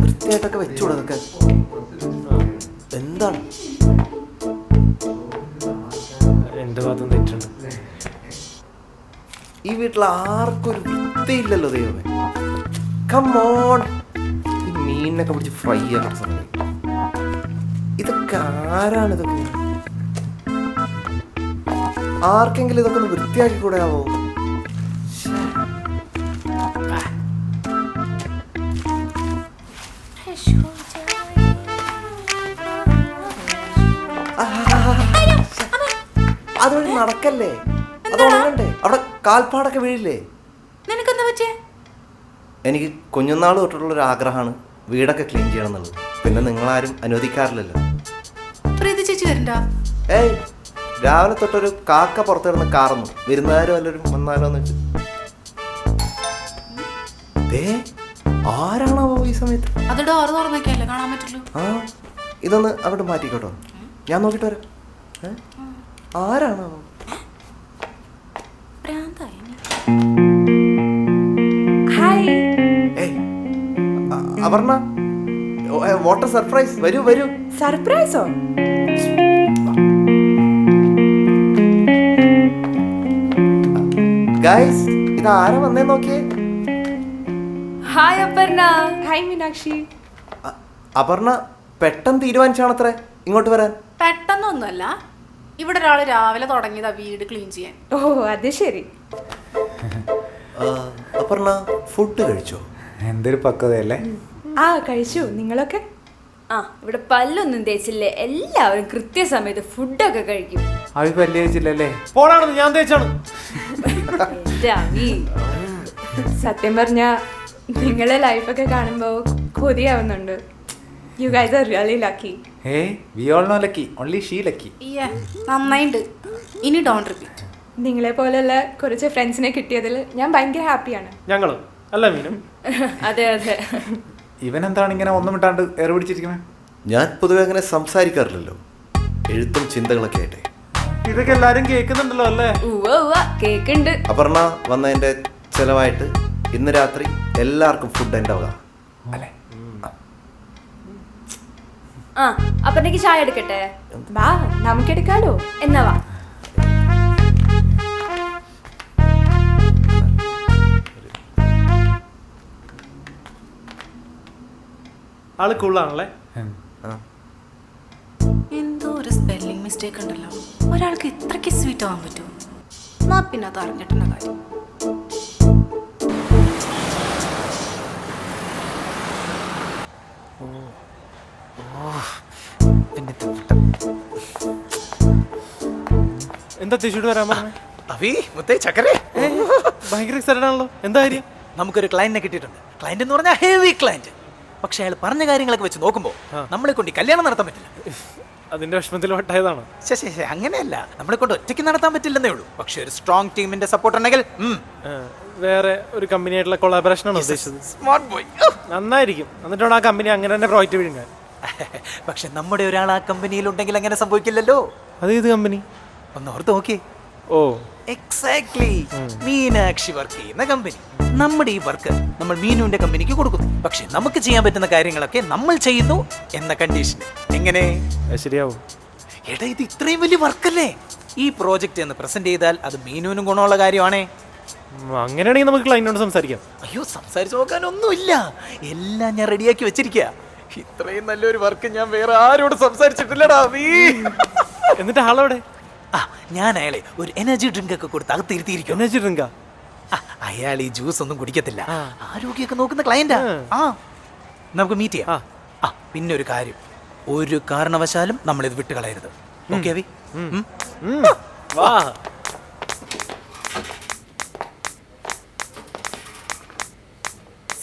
വൃത്തിയായിട്ടൊക്കെ വെച്ചുകൂടെ അതൊക്കെ? എന്താണ് എന്റെ ഭാഗത്തും തെറ്റുണ്ട്. ഈ വീട്ടിൽ ആർക്കും ഒരു വൃത്തിയില്ലല്ലോ ദൈവമേ. കമ്മോൺ, ഈ മീനിനൊക്കെ പിടിച്ച് ഫ്രൈ ആക്കാൻ സമയം. ഇതൊക്കെ ആരാണ് ഇതൊക്കെ? ആർക്കെങ്കിലും ഇതൊക്കെ ഒന്ന് വൃത്തിയാക്കി കൂടെ ആവോ? അതുവഴി നടക്കല്ലേ, അത് ഉണങ്ങണ്ടേ? അവിടെ കാൽപ്പാടൊക്കെ വീഴില്ലേ? നിനക്കെന്താ പറ്റിയേ? എനിക്ക് കുഞ്ഞുനാൾ തൊട്ടുള്ളൊരു ആഗ്രഹമാണ് വീടൊക്കെ ക്ലീൻ ചെയ്യണം എന്നുള്ളത്. പിന്നെ നിങ്ങളാരും അനുവദിക്കാറില്ലല്ലോ. പ്രീതി ചേച്ചി വരണ്ട? ഏയ്, രാവിലെ തൊട്ടൊരു കാക്ക പുറത്തിടുന്ന കാർന്നു വിരുന്നുകാരും എല്ലാവരും വന്നാലോ എന്ന് വെച്ചു. ആരാണാവോ ഈ സമയത്ത്? അത് ഡോർ തുറന്നൊക്കെയല്ലേ കാണാൻ പറ്റുള്ളൂ. ആ, ഇതൊന്ന് അവിടെ മാറ്റിക്കോട്ടോ, ഞാൻ നോക്കിട്ട് വരാം. ആരാണാവോ? Aparna, what a surprise. വരൂ വരൂ. സർപ്രൈസോ? ഗൈസ്, ഇത് ആരാ വന്നേ നോക്കിയേ. ഹായ് അപർണ. ഹായ് മീനാക്ഷി. അപർണ പെട്ടെന്ന് തീരുമാനിച്ചാണത്രേ ഇങ്ങോട്ട് വരാൻ? പെട്ടെന്നൊന്നുമല്ല, ഇവിടെ ഒരാള് രാവിലെ തുടങ്ങിയതാ വീട് ക്ലീൻ ചെയ്യാൻ. ഓ, അത് ശരി. അപർണ ഫുഡ് കഴിച്ചോ? എന്തൊരു പക്വതയല്ലേ. ആ, കഴിച്ചു. നിങ്ങളൊക്കെ? ആ, ഇവിടെ പല്ലൊന്നും തേച്ചില്ലേ, എല്ലാവരും കൃത്യസമയത്ത് ഫുഡൊക്കെ കഴിക്കും. അവി പല്ല് തേച്ചില്ലല്ലേ? പോണാണെന്ന് ഞാൻ തേച്ചാണ്. സത്യം പറഞ്ഞ നിങ്ങളെ ലൈഫൊക്കെ കാണുമ്പോ കൊതിയാവുന്നുണ്ട്. You guys are really lucky. We all no lucky, only she lucky. നന്നായിണ്ട്. ഇനി ഡോണ്ട് റിപ്പീറ്റ്. നിങ്ങളെ പോലെയുള്ള കുറച്ച് ഫ്രണ്ട്സിനെ കിട്ടിയതിൽ ഞാൻ ഭയങ്കര ഹാപ്പിയാണ്. ഞങ്ങളും അല്ല മീനും. അതെ അതെ. ഇവൻ എന്താണ് ഇങ്ങനെ ഒന്നും വിട്ടാണ്ട് എയർ പിടിച്ചിരിക്കുന്നത്? ഞാൻ പൊതുവെ അങ്ങനെ സംസാരിക്കാറില്ലല്ലോ, എഴുത്തും ചിന്തകളൊക്കെ ആയിട്ടെ. ഇതൊക്കെ എല്ലാരും കേൾക്കുന്നുണ്ടല്ലോ അല്ലേ? കേക്കുണ്ട്. അപർണ വന്നതിന്റെ ചെലവായിട്ട് ഇന്ന് രാത്രി എല്ലാവർക്കും ഫുഡ് എൻ്റെ വക അല്ലേ? ആ, അപ്പഴേക്ക് ചായ എടുക്കട്ടെ? വാ, നമുക്കെടുക്കാലോ. എന്നാ വാ. ആള് കൂളാണല്ലേ? എന്തോ ഒരു സ്പെല്ലിംഗ് മിസ്റ്റേക്ക് ഉണ്ടല്ലോ. ഒരാൾക്ക് ഇത്രയ്ക്ക് സ്വീറ്റ് ആവാൻ പറ്റുമോ? എന്നാ പിന്നെ അത് അറിഞ്ഞിട്ടുള്ള കാര്യം. എന്താ തിരിച്ചിട്ട് വരാൻ പറഞ്ഞേ? ഭയങ്കര എക്സൈറ്റഡ് ആണല്ലോ. എന്താ കാര്യം? നമുക്കൊരു ക്ലയന്റിനെ കിട്ടിയിട്ടുണ്ട്. ക്ലയന്റ് എന്ന് പറഞ്ഞാൽ ഹെവി ക്ലയന്റ്. പക്ഷെ അയാൾ പറഞ്ഞ കാര്യങ്ങളൊക്കെ വെച്ച് നോക്കുമ്പോൾ നമ്മളെ കൊണ്ട് കല്യാണം നടത്താൻ പറ്റില്ല. അതിന്റെ വിഷമത്തിൽ വട്ടായതാണ്. ശരി, അങ്ങനെയല്ല, നമ്മളെ കൊണ്ട് ഒറ്റയ്ക്ക് നടത്താൻ പറ്റില്ലെന്നേ ഉള്ളൂ. പക്ഷെ ഒരു സ്ട്രോങ് ടീമിന്റെ സപ്പോർട്ട് ഉണ്ടെങ്കിൽ വേറെ ഒരു കമ്പനിയായിട്ടുള്ള കൊളാബറേഷൻ ആണ് ഉദ്ദേശിച്ചത്. സ്മാർട്ട് ബോയ് നന്നായിരിക്കും. എന്നിട്ടാണ് ആ കമ്പനി അങ്ങനെ തന്നെ പ്രോജക്റ്റ് വിഴുങ്ങാൻ. പക്ഷെ നമ്മുടെ ഒരാൾ ആ കമ്പനിയിൽ ഉണ്ടെങ്കിൽ അങ്ങനെ സംഭവിക്കില്ലല്ലോ. അത് ഏത് കമ്പനി? ഒന്ന് ഓർത്ത് നോക്കിയേ. ഓ, എക്സാക്ട്ലി, മീനാക്ഷി വർക്ക് ചെയ്യുന്ന കമ്പനി. നമ്മുടെ ഈ വർക്ക് നമ്മൾ മീനുവിന്റെ കമ്പനിക്ക് കൊടുക്കുന്നു. പക്ഷെ നമുക്ക് ചെയ്യാൻ പറ്റുന്ന കാര്യങ്ങളൊക്കെ നമ്മൾ ചെയ്യുന്നു എന്ന കണ്ടീഷൻ. എങ്ങനെ ശരിയാവും? എടാ, ഇത് ഇത്രയും വലിയ വർക്കല്ലേ. ഈ പ്രോജക്റ്റ് എന്ന് പ്രസന്റ് ചെയ്താൽ അത് മീനുവിനും ഗുണമുള്ള കാര്യമാണേ. അങ്ങനെയാണെങ്കിൽ നമുക്ക് ക്ലൈന്റിനോട് സംസാരിക്കാം. അയ്യോ, സംസാരിച്ചു നോക്കാനൊന്നുമില്ല, എല്ലാം ഞാൻ റെഡിയാക്കി വെച്ചിരിക്കുക. ഇത്രയും നല്ലൊരു വർക്ക് ഞാൻ വേറെ ആരോട് സംസാരിച്ചിട്ടില്ലടാ. എന്നിട്ട് ആളവിടെ? ഞാൻ അയാളെ ഒരു എനർജി ഡ്രിങ്ക് ഒക്കെ കൊടുത്ത് അകത്തിരുത്തിയിരിക്കും. എനർജി ഡ്രിങ്കാ? അയാൾ ഈ ജ്യൂസ് ഒന്നും കുടിക്കത്തില്ല, ആരോഗ്യമൊക്കെ നോക്കുന്ന ക്ലയന്റാ. നമുക്ക് മീറ്റ് ചെയ്യാം. പിന്നെ ഒരു കാര്യം, ഒരു കാരണവശാലും നമ്മൾ ഇത് വിട്ടുകളയരുത്. ഓക്കെ അവി? വാ.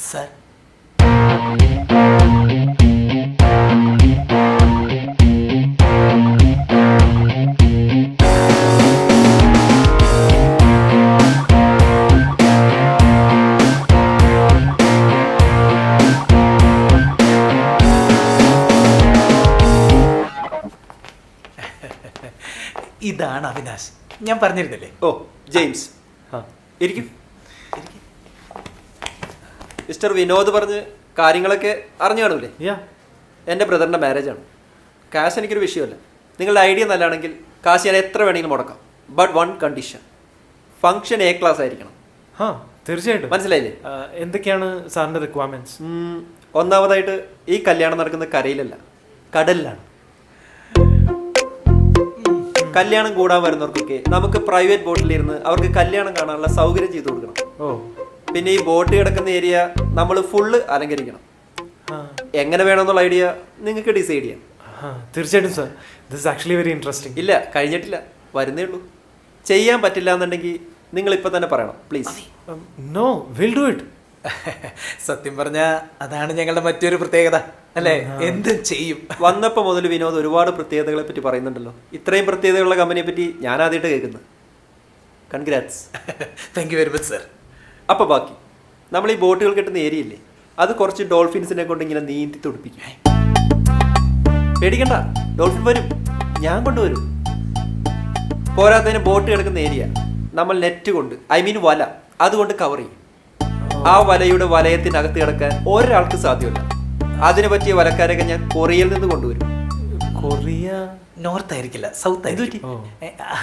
സർ, ഇതാണ് അവിനാശ്, ഞാൻ പറഞ്ഞിരുന്നില്ലേ. ഓ ജെയിംസ്, ആ ഇരിക്കും. മിസ്റ്റർ വിനോദ് പറഞ്ഞ് കാര്യങ്ങളൊക്കെ അറിഞ്ഞു കാണൂലേ? യാ എൻ്റെ ബ്രദറിൻ്റെ മാരേജാണ്. കാശ് എനിക്കൊരു വിഷയമല്ല. നിങ്ങളുടെ ഐഡിയ നല്ലതാണെങ്കിൽ കാശ് ഞാൻ എത്ര വേണമെങ്കിലും മുടക്കാം. But one condition, function A class ആയിരിക്കണം. ആ തീർച്ചയായിട്ടും. മനസ്സിലായില്ലേ? എന്തൊക്കെയാണ് സാറിൻ്റെ റിക്വയർമെൻറ്റ്സ്? ഒന്നാമതായിട്ട് ഈ കല്യാണം നടക്കുന്ന കരയിലല്ല, കടലിലാണ്. കല്യാണം കൂടാൻ വരുന്നവർക്കൊക്കെ നമുക്ക് പ്രൈവറ്റ് ബോട്ടിലിരുന്ന് അവർക്ക് കല്യാണം കാണാനുള്ള സൗകര്യം ചെയ്തു കൊടുക്കണം. ഓ പിന്നെ ഈ ബോട്ട് കിടക്കുന്ന ഏരിയ നമ്മൾ ഫുള്ള് അലങ്കരിക്കണം. ആ എങ്ങനെ വേണമെന്നുള്ള ഐഡിയ നിങ്ങൾക്ക് ഡിസൈഡ് ചെയ്യാം. തീർച്ചയായിട്ടും sir, this actually very interesting. ഇല്ല, കഴിഞ്ഞിട്ടില്ല, വരുന്നേ ഉള്ളൂ. ചെയ്യാൻ പറ്റില്ല എന്നുണ്ടെങ്കിൽ നിങ്ങൾ ഇപ്പം തന്നെ പറയണം please. No, will do it. സത്യം പറഞ്ഞ അതാണ് ഞങ്ങളുടെ മറ്റൊരു പ്രത്യേകത അല്ലേ, എന്തും ചെയ്യും. വന്നപ്പോൾ മുതൽ വിനോദ് ഒരുപാട് പ്രത്യേകതകളെ പറ്റി പറയുന്നുണ്ടല്ലോ. ഇത്രയും പ്രത്യേകതകളുള്ള കമ്പനിയെ പറ്റി ഞാൻ ആദ്യമായിട്ട് കേൾക്കുന്നത്. Congrats. Thank you very much sir. അപ്പോൾ ബാക്കി നമ്മൾ ഈ ബോട്ടുകൾ കെട്ടുന്ന ഏരിയ ഇല്ലേ, അത് കുറച്ച് ഡോൾഫിൻസിനെ കൊണ്ട് ഇങ്ങനെ നീന്തി തുടിപ്പിക്കും. പേടിക്കണ്ട, ഡോൾഫിൻ വരും, ഞാൻ കൊണ്ടുവരും. പോരാത്തതിന് ബോട്ട് കിടക്കുന്ന ഏരിയ നമ്മൾ നെറ്റ് കൊണ്ട്, ഐ മീൻ വല, അതുകൊണ്ട് കവർ ചെയ്യും. ആ വലയുടെ വലയത്തിനകത്ത് കിടക്കാൻ ഒരാൾക്ക് സാധ്യമല്ല. അതിനെ പറ്റിയ വലക്കാരൊക്കെ ഞാൻ കൊറിയയിൽ നിന്ന് കൊണ്ടുവരും. കൊറിയ? നോർത്ത് ആയിരിക്കില്ല, സൗത്ത് ആയിരിക്കും.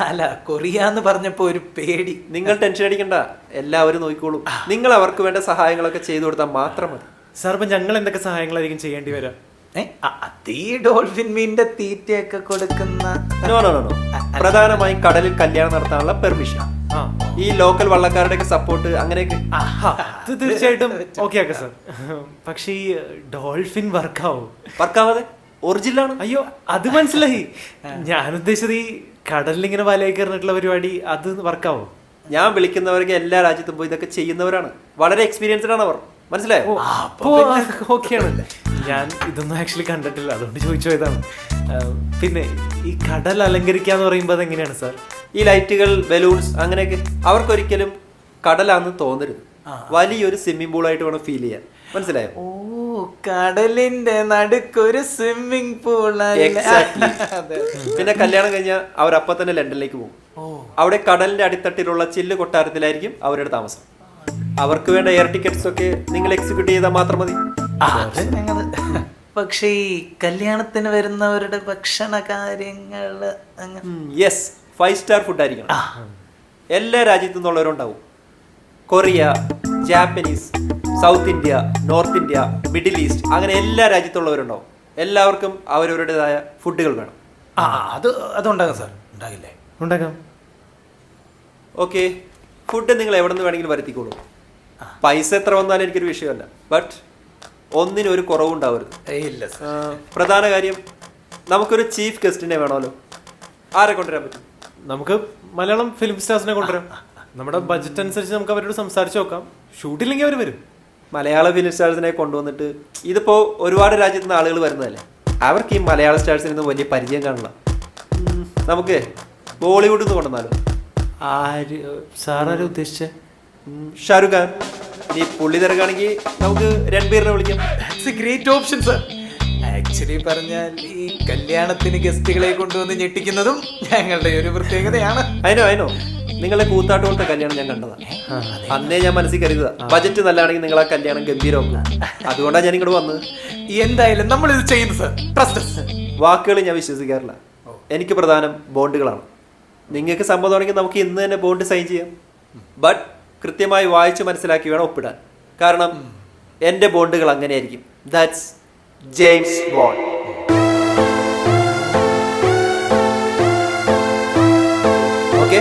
അല്ല, കൊറിയ എന്ന് പറഞ്ഞപ്പോ ഒരു പേടി. നിങ്ങൾ ടെൻഷൻ അടിക്കണ്ട, എല്ലാവരും നോക്കിക്കോളും. നിങ്ങൾ അവർക്ക് വേണ്ട സഹായങ്ങളൊക്കെ ചെയ്തു കൊടുത്താൽ മാത്രം മതി. സാർ, ഇപ്പം ഞങ്ങൾ എന്തൊക്കെ സഹായങ്ങളായിരിക്കും ചെയ്യേണ്ടി വരാം? ഈ ഡോൾഫിൻ മീനിന്റെ തീറ്റയൊക്കെ കൊടുക്കുന്ന നോ നോ നോ, പ്രധാനമായും കടലിൽ കല്യാണം നടത്താനുള്ള പെർമിഷൻ, ആ ഈ ലോക്കൽ വള്ളക്കാരുടെയൊക്കെ സപ്പോർട്ട്, അങ്ങനെയൊക്കെ. അത് തീർച്ചയായിട്ടും ഓക്കെ ആക്കാം സാർ. പക്ഷേ ഈ ഡോൾഫിൻ വർക്കാവും? വർക്കാവാതെ ഒറിജിനലാണ്. അയ്യോ, അത് മനസ്സിലായി. ഞാൻ ഉദ്ദേശിച്ചത് ഈ കടലിലിങ്ങനെ വലയിൽ കയറിയിട്ടുള്ള പരിപാടി, അത് വർക്കാവും? ഞാൻ വിളിക്കുന്നവർക്ക് എല്ലാ രാജ്യത്തും പോയി ഇതൊക്കെ ചെയ്യുന്നവരാണ്. വളരെ എക്സ്പീരിയൻസ്ഡ് ആണ് അവർ. മനസ്സിലായോ? ഓക്കെയാണ്. ഞാൻ ഇതൊന്നും ആക്ച്വലി കണ്ടിട്ടില്ല, അതുകൊണ്ട് ചോദിച്ചു പോയതാണ്. പിന്നെ ഈ കടൽ അലങ്കരിക്കാന്ന് പറയുമ്പോൾ അതെങ്ങനെയാണ് സാർ? ഈ ലൈറ്റുകൾ, ബലൂൺസ്, അങ്ങനെയൊക്കെ. അവർക്കൊരിക്കലും കടലാന്ന് തോന്നരുത്. വലിയൊരു സ്വിമ്മിംഗ് പൂളായിട്ട് വേണം ഫീൽ ചെയ്യാൻ. മനസ്സിലായോ? ഓ, കടലിന്റെ നടുക്കൊരു സ്വിമ്മിംഗ് പൂൾ. പിന്നെ കല്യാണം കഴിഞ്ഞാൽ അവരപ്പം തന്നെ ലണ്ടനിലേക്ക് പോകും. അവിടെ കടലിന്റെ അടിത്തട്ടിലുള്ള ചില്ല് കൊട്ടാരത്തിലായിരിക്കും അവരുടെ താമസം. അവർക്ക് വേണ്ട എയർ ടിക്കറ്റ്സ് ഒക്കെ നിങ്ങൾ എക്സിക്യൂട്ട് ചെയ്താൽ മാത്രം മതി. പക്ഷേ ഈ കല്യാണത്തിന് വരുന്നവരുടെ ഭക്ഷണ കാര്യങ്ങൾ യെസ്, 5 സ്റ്റാർ ഫുഡ് ആയിരിക്കണം. എല്ലാ രാജ്യത്തു നിന്നുള്ളവരുണ്ടാവും. Korea, Japanese, South India, North India, Middle East, അങ്ങനെ എല്ലാ രാജ്യത്തുള്ളവരുണ്ടാവും. എല്ലാവർക്കും അവരവരുടേതായ ഫുഡുകൾ വേണം. അതുണ്ടാകും സാർ. ഉണ്ടാകില്ലേ? ഉണ്ടാക്കാം. ഓക്കെ, ഫുഡ് നിങ്ങൾ എവിടെ നിന്ന് വേണമെങ്കിലും വരുത്തിക്കോളൂ. പൈസ എത്ര വന്നാലും എനിക്കൊരു വിഷയമല്ല. ബട്ട് ഒന്നിനും ഒരു കുറവും ഉണ്ടാവരുത്. ഇല്ല സാർ. പ്രധാന കാര്യം, നമുക്കൊരു ചീഫ് ഗസ്റ്റിനെ വേണമല്ലോ. ആരെ കൊണ്ടുവരാൻ പറ്റും? നമുക്ക് മലയാളം ഫിലിം സ്റ്റാർസിനെ കൊണ്ടുവരാം. നമ്മുടെ ബഡ്ജറ്റ് അനുസരിച്ച് നമുക്ക് അവരോട് സംസാരിച്ച് നോക്കാം. ഷൂട്ടില്ലെങ്കിൽ അവർ വരും. മലയാള ഫിലിം സ്റ്റാർസിനെ കൊണ്ടുവന്നിട്ട്, ഇതിപ്പോൾ ഒരുപാട് രാജ്യത്തു നിന്ന് ആളുകൾ വരുന്നതല്ലേ, അവർക്ക് ഈ മലയാള സ്റ്റാർസിൽ നിന്ന് വലിയ പരിചയം കാണില്ല. നമുക്ക് ബോളിവുഡിൽ നിന്ന് കൊണ്ടുവന്നാലോ? ആര് സാറാരും ഉദ്ദേശിച്ചേ? ഷാരൂഖ് ഖാൻ. ഇനി പുള്ളി തിരക്കാണെങ്കിൽ നമുക്ക് രൺബീറിനെ വിളിക്കാം. Great option sir. ആക്ച്വലി പറഞ്ഞാൽ ഈ കല്യാണത്തിന് ഗസ്റ്റുകളെ കൊണ്ടുവന്ന് ഞെട്ടിക്കുന്നതും ഞങ്ങളുടെ ഒരു പ്രത്യേകതയാണ്. അതിനോ നിങ്ങളെ കൂത്താട്ട് പോലത്തെ കല്യാണം ഞാൻ കണ്ടതാണ്. അന്നേ ഞാൻ മനസ്സിൽ കരുതുക, ബജറ്റ് നല്ലതാണെങ്കിൽ നിങ്ങൾ ആ കല്യാണം ഗംഭീരമാക്കും. അതുകൊണ്ടാണ് ഞാൻ ഇങ്ങോട്ട് വന്നത്. എന്തായാലും നമ്മൾ ഇത് ചെയ്യുന്നു സർ. ട്രസ്റ്റ്. വാക്കുകൾ ഞാൻ വിശ്വസിക്കാറില്ല. എനിക്ക് പ്രധാനം ബോണ്ടുകളാണ്. നിങ്ങൾക്ക് സമ്മതമാണെങ്കിൽ നമുക്ക് ഇന്ന് തന്നെ ബോണ്ട് സൈൻ ചെയ്യാം. ബട്ട് കൃത്യമായി വായിച്ച് മനസ്സിലാക്കി വേണം ഒപ്പിടാൻ. കാരണം എൻ്റെ ബോണ്ടുകൾ അങ്ങനെയായിരിക്കും. That's James bond. ഓക്കെ.